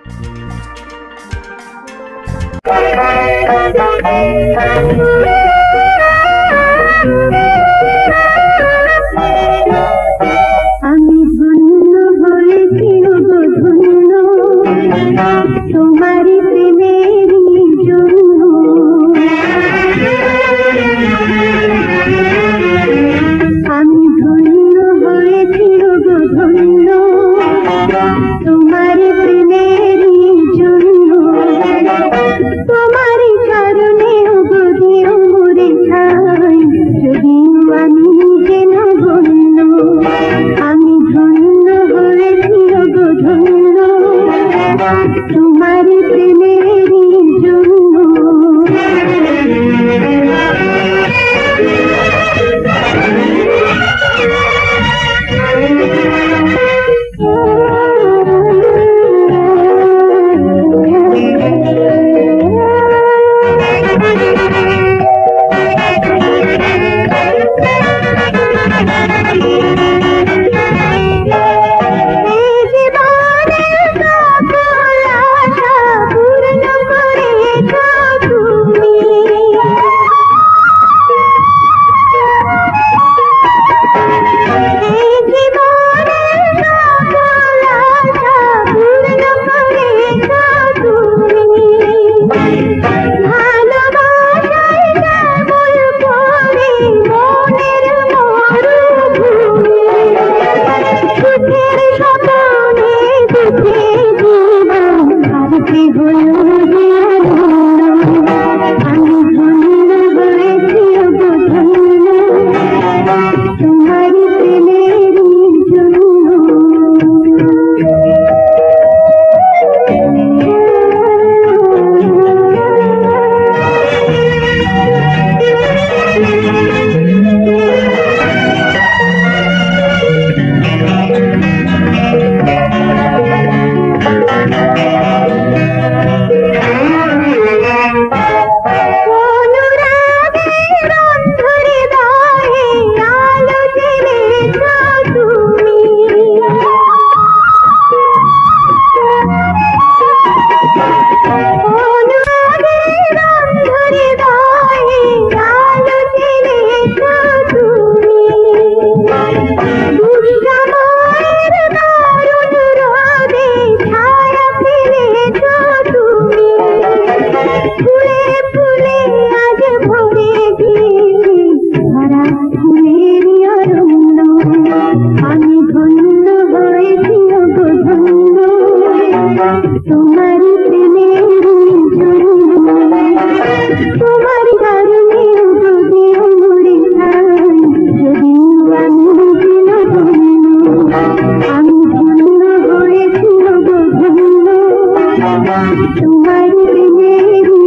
আমি ধন্য হয়েছি ধন্য তোমারই প্রেমেরই জন্য। আমি ধন্য হয়েছি ধন্য তোমারই প্রেমেরই জন্য। তোমারই কারণে দিও মরে ছাই, যদিও আমি যেন ধন্য। আমি ধন্য হয়েছি ধন্য তোমারই প্রেমেরই জন্য। আমি ধন্য হয়েছি ধন্য তোমারই প্রেমেরই জন্য। তোমার কারণে যদিও মরে ছাই, যদিও আমি যেন ধন্য। আমি ধন্য হয়েছি ধন্য তোমারই প্রেমেরই